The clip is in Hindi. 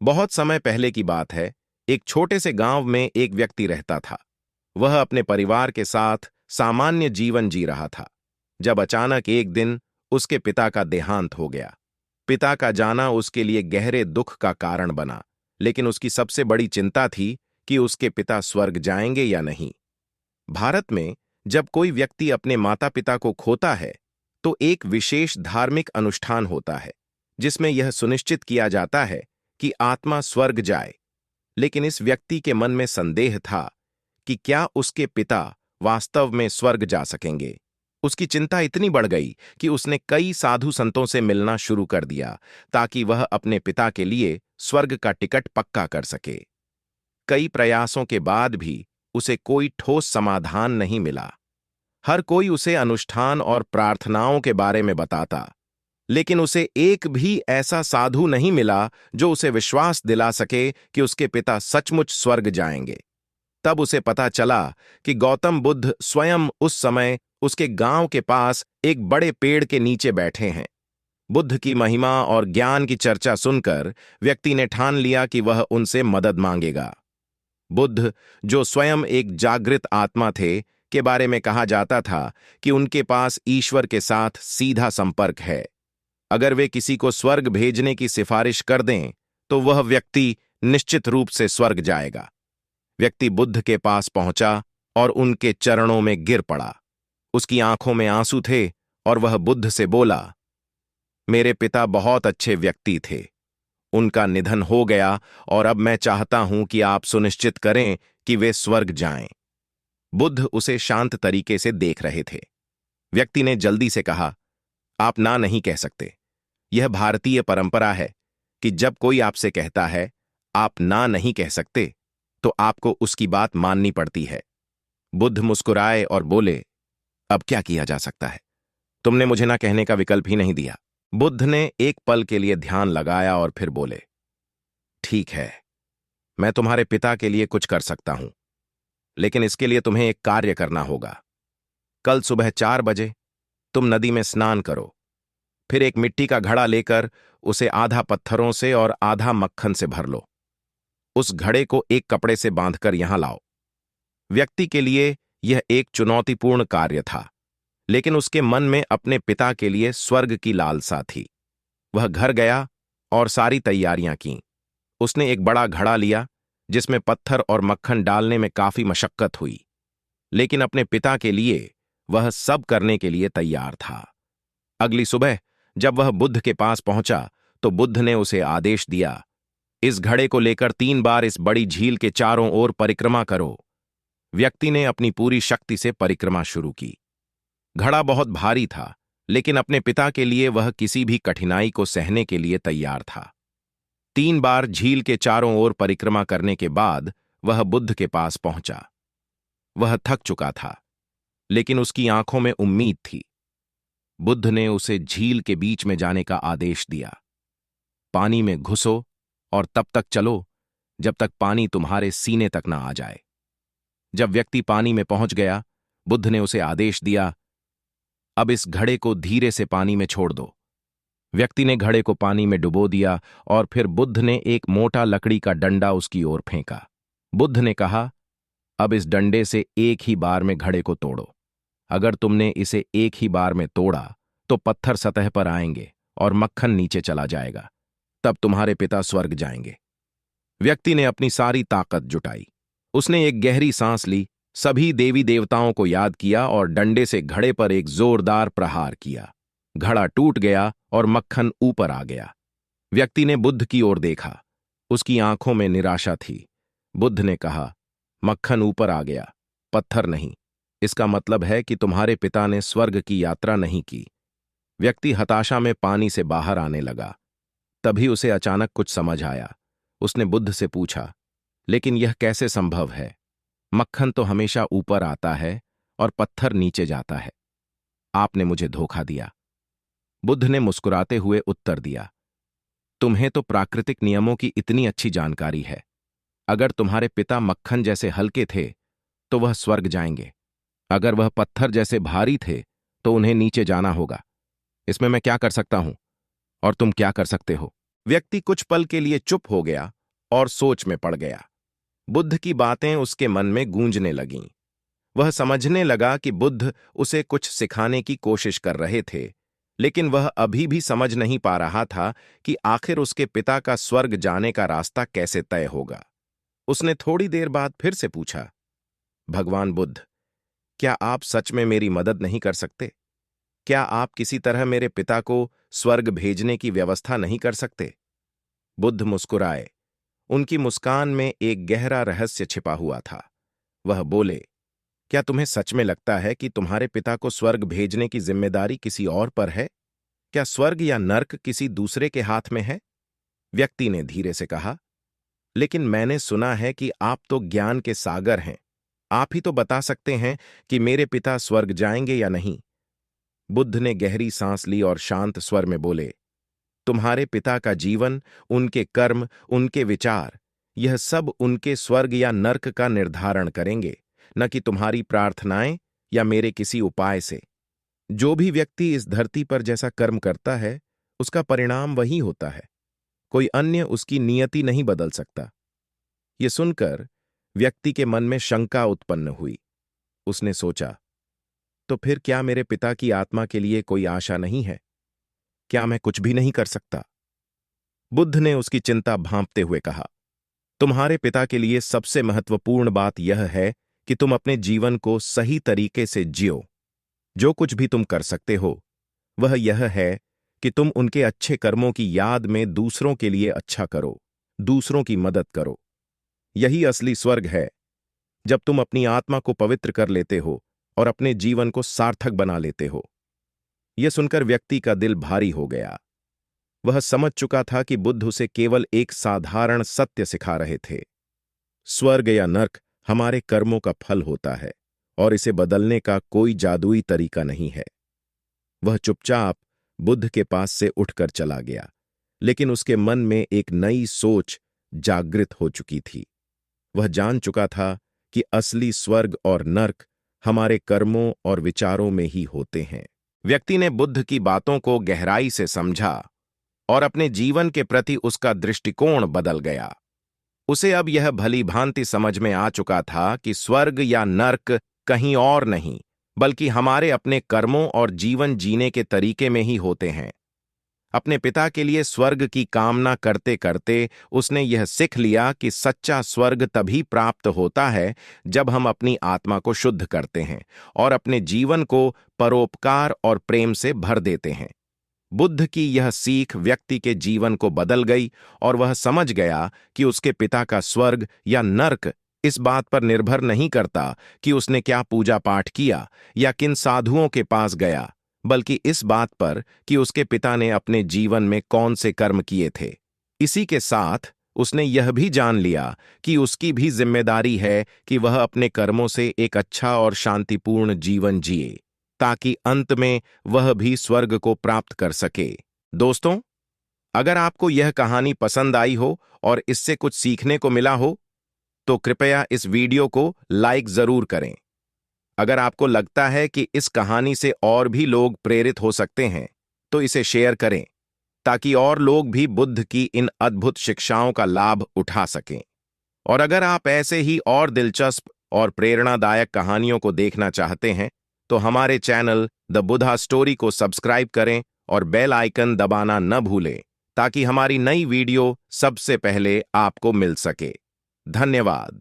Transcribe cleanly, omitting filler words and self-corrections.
बहुत समय पहले की बात है। एक छोटे से गांव में एक व्यक्ति रहता था। वह अपने परिवार के साथ सामान्य जीवन जी रहा था जब अचानक एक दिन उसके पिता का देहांत हो गया। पिता का जाना उसके लिए गहरे दुख का कारण बना, लेकिन उसकी सबसे बड़ी चिंता थी कि उसके पिता स्वर्ग जाएंगे या नहीं। भारत में जब कोई व्यक्ति अपने माता पिता को खोता है तो एक विशेष धार्मिक अनुष्ठान होता है जिसमें यह सुनिश्चित किया जाता है कि आत्मा स्वर्ग जाए। लेकिन इस व्यक्ति के मन में संदेह था कि क्या उसके पिता वास्तव में स्वर्ग जा सकेंगे। उसकी चिंता इतनी बढ़ गई कि उसने कई साधु संतों से मिलना शुरू कर दिया ताकि वह अपने पिता के लिए स्वर्ग का टिकट पक्का कर सके। कई प्रयासों के बाद भी उसे कोई ठोस समाधान नहीं मिला। हर कोई उसे अनुष्ठान और प्रार्थनाओं के बारे में बताता, लेकिन उसे एक भी ऐसा साधु नहीं मिला जो उसे विश्वास दिला सके कि उसके पिता सचमुच स्वर्ग जाएंगे। तब उसे पता चला कि गौतम बुद्ध स्वयं उस समय उसके गांव के पास एक बड़े पेड़ के नीचे बैठे हैं। बुद्ध की महिमा और ज्ञान की चर्चा सुनकर व्यक्ति ने ठान लिया कि वह उनसे मदद मांगेगा। बुद्ध, जो स्वयं एक जागृत आत्मा थे, के बारे में कहा जाता था कि उनके पास ईश्वर के साथ सीधा संपर्क है। अगर वे किसी को स्वर्ग भेजने की सिफारिश कर दें तो वह व्यक्ति निश्चित रूप से स्वर्ग जाएगा। व्यक्ति बुद्ध के पास पहुंचा और उनके चरणों में गिर पड़ा। उसकी आंखों में आंसू थे और वह बुद्ध से बोला, मेरे पिता बहुत अच्छे व्यक्ति थे, उनका निधन हो गया और अब मैं चाहता हूं कि आप सुनिश्चित करें कि वे स्वर्ग जाएं। बुद्ध उसे शांत तरीके से देख रहे थे। व्यक्ति ने जल्दी से कहा, आप ना नहीं कह सकते। यह भारतीय परंपरा है कि जब कोई आपसे कहता है आप ना नहीं कह सकते तो आपको उसकी बात माननी पड़ती है। बुद्ध मुस्कुराए और बोले, अब क्या किया जा सकता है? तुमने मुझे ना कहने का विकल्प ही नहीं दिया। बुद्ध ने एक पल के लिए ध्यान लगाया और फिर बोले, ठीक है, मैं तुम्हारे पिता के लिए कुछ कर सकता हूं, लेकिन इसके लिए तुम्हें एक कार्य करना होगा। कल सुबह 4 बजे तुम नदी में स्नान करो, फिर एक मिट्टी का घड़ा लेकर उसे आधा पत्थरों से और आधा मक्खन से भर लो। उस घड़े को एक कपड़े से बांधकर यहां लाओ। व्यक्ति के लिए यह एक चुनौतीपूर्ण कार्य था, लेकिन उसके मन में अपने पिता के लिए स्वर्ग की लालसा थी। वह घर गया और सारी तैयारियां कीं। उसने एक बड़ा घड़ा लिया जिसमें पत्थर और मक्खन डालने में काफी मशक्कत हुई, लेकिन अपने पिता के लिए वह सब करने के लिए तैयार था। अगली सुबह जब वह बुद्ध के पास पहुंचा तो बुद्ध ने उसे आदेश दिया, इस घड़े को लेकर 3 बार इस बड़ी झील के चारों ओर परिक्रमा करो। व्यक्ति ने अपनी पूरी शक्ति से परिक्रमा शुरू की। घड़ा बहुत भारी था, लेकिन अपने पिता के लिए वह किसी भी कठिनाई को सहने के लिए तैयार था। 3 बार झील के चारों ओर परिक्रमा करने के बाद वह बुद्ध के पास पहुंचा। वह थक चुका था, लेकिन उसकी आंखों में उम्मीद थी। बुद्ध ने उसे झील के बीच में जाने का आदेश दिया। पानी में घुसो और तब तक चलो जब तक पानी तुम्हारे सीने तक ना आ जाए। जब व्यक्ति पानी में पहुंच गया, बुद्ध ने उसे आदेश दिया, अब इस घड़े को धीरे से पानी में छोड़ दो। व्यक्ति ने घड़े को पानी में डुबो दिया और फिर बुद्ध ने एक मोटा लकड़ी का डंडा उसकी ओर फेंका। बुद्ध ने कहा, अब इस डंडे से एक ही बार में घड़े को तोड़ो। अगर तुमने इसे एक ही बार में तोड़ा तो पत्थर सतह पर आएंगे और मक्खन नीचे चला जाएगा। तब तुम्हारे पिता स्वर्ग जाएंगे। व्यक्ति ने अपनी सारी ताकत जुटाई। उसने एक गहरी सांस ली, सभी देवी देवताओं को याद किया और डंडे से घड़े पर एक जोरदार प्रहार किया। घड़ा टूट गया और मक्खन ऊपर आ गया। व्यक्ति ने बुद्ध की ओर देखा। उसकी आंखों में निराशा थी। बुद्ध ने कहा, मक्खन ऊपर आ गया, पत्थर नहीं। इसका मतलब है कि तुम्हारे पिता ने स्वर्ग की यात्रा नहीं की। व्यक्ति हताशा में पानी से बाहर आने लगा। तभी उसे अचानक कुछ समझ आया। उसने बुद्ध से पूछा, लेकिन यह कैसे संभव है? मक्खन तो हमेशा ऊपर आता है और पत्थर नीचे जाता है। आपने मुझे धोखा दिया। बुद्ध ने मुस्कुराते हुए उत्तर दिया, तुम्हें तो प्राकृतिक नियमों की इतनी अच्छी जानकारी है। अगर तुम्हारे पिता मक्खन जैसे हल्के थे तो वह स्वर्ग जाएंगे। अगर वह पत्थर जैसे भारी थे तो उन्हें नीचे जाना होगा। इसमें मैं क्या कर सकता हूं और तुम क्या कर सकते हो? व्यक्ति कुछ पल के लिए चुप हो गया और सोच में पड़ गया। बुद्ध की बातें उसके मन में गूंजने लगीं। वह समझने लगा कि बुद्ध उसे कुछ सिखाने की कोशिश कर रहे थे, लेकिन वह अभी भी समझ नहीं पा रहा था कि आखिर उसके पिता का स्वर्ग जाने का रास्ता कैसे तय होगा। उसने थोड़ी देर बाद फिर से पूछा, भगवान बुद्ध, क्या आप सच में मेरी मदद नहीं कर सकते? क्या आप किसी तरह मेरे पिता को स्वर्ग भेजने की व्यवस्था नहीं कर सकते? बुद्ध मुस्कुराए। उनकी मुस्कान में एक गहरा रहस्य छिपा हुआ था। वह बोले, क्या तुम्हें सच में लगता है कि तुम्हारे पिता को स्वर्ग भेजने की जिम्मेदारी किसी और पर है? क्या स्वर्ग या नर्क किसी दूसरे के हाथ में है? व्यक्ति ने धीरे से कहा, लेकिन मैंने सुना है कि आप तो ज्ञान के सागर हैं। आप ही तो बता सकते हैं कि मेरे पिता स्वर्ग जाएंगे या नहीं। बुद्ध ने गहरी सांस ली और शांत स्वर में बोले, तुम्हारे पिता का जीवन, उनके कर्म, उनके विचार, यह सब उनके स्वर्ग या नर्क का निर्धारण करेंगे, न कि तुम्हारी प्रार्थनाएं या मेरे किसी उपाय से। जो भी व्यक्ति इस धरती पर जैसा कर्म करता है, उसका परिणाम वही होता है। कोई अन्य उसकी नियति नहीं बदल सकता। ये सुनकर व्यक्ति के मन में शंका उत्पन्न हुई। उसने सोचा, तो फिर क्या मेरे पिता की आत्मा के लिए कोई आशा नहीं है? क्या मैं कुछ भी नहीं कर सकता? बुद्ध ने उसकी चिंता भांपते हुए कहा, तुम्हारे पिता के लिए सबसे महत्वपूर्ण बात यह है कि तुम अपने जीवन को सही तरीके से जियो। जो कुछ भी तुम कर सकते हो, वह यह है कि तुम उनके अच्छे कर्मों की याद में दूसरों के लिए अच्छा करो, दूसरों की मदद करो। यही असली स्वर्ग है, जब तुम अपनी आत्मा को पवित्र कर लेते हो और अपने जीवन को सार्थक बना लेते हो। यह सुनकर व्यक्ति का दिल भारी हो गया। वह समझ चुका था कि बुद्ध उसे केवल एक साधारण सत्य सिखा रहे थे। स्वर्ग या नर्क हमारे कर्मों का फल होता है और इसे बदलने का कोई जादुई तरीका नहीं है। वह चुपचाप बुद्ध के पास से उठकर चला गया, लेकिन उसके मन में एक नई सोच जागृत हो चुकी थी। वह जान चुका था कि असली स्वर्ग और नर्क हमारे कर्मों और विचारों में ही होते हैं। व्यक्ति ने बुद्ध की बातों को गहराई से समझा और अपने जीवन के प्रति उसका दृष्टिकोण बदल गया। उसे अब यह भली भांति समझ में आ चुका था कि स्वर्ग या नर्क कहीं और नहीं, बल्कि हमारे अपने कर्मों और जीवन जीने के तरीके में ही होते हैं। अपने पिता के लिए स्वर्ग की कामना करते करते उसने यह सीख लिया कि सच्चा स्वर्ग तभी प्राप्त होता है जब हम अपनी आत्मा को शुद्ध करते हैं और अपने जीवन को परोपकार और प्रेम से भर देते हैं। बुद्ध की यह सीख व्यक्ति के जीवन को बदल गई और वह समझ गया कि उसके पिता का स्वर्ग या नर्क इस बात पर निर्भर नहीं करता कि उसने क्या पूजा पाठ किया या किन साधुओं के पास गया, बल्कि इस बात पर कि उसके पिता ने अपने जीवन में कौन से कर्म किए थे। इसी के साथ उसने यह भी जान लिया कि उसकी भी जिम्मेदारी है कि वह अपने कर्मों से एक अच्छा और शांतिपूर्ण जीवन जिए, ताकि अंत में वह भी स्वर्ग को प्राप्त कर सके। दोस्तों, अगर आपको यह कहानी पसंद आई हो और इससे कुछ सीखने को मिला हो, तो कृपया इस वीडियो को लाइक जरूर करें। अगर आपको लगता है कि इस कहानी से और भी लोग प्रेरित हो सकते हैं, तो इसे शेयर करें, ताकि और लोग भी बुद्ध की इन अद्भुत शिक्षाओं का लाभ उठा सकें। और अगर आप ऐसे ही और दिलचस्प और प्रेरणादायक कहानियों को देखना चाहते हैं, तो हमारे चैनल द बुद्धा स्टोरी को सब्सक्राइब करें और बेल आइकन दबाना न भूलें, ताकि हमारी नई वीडियो सबसे पहले आपको मिल सके। धन्यवाद।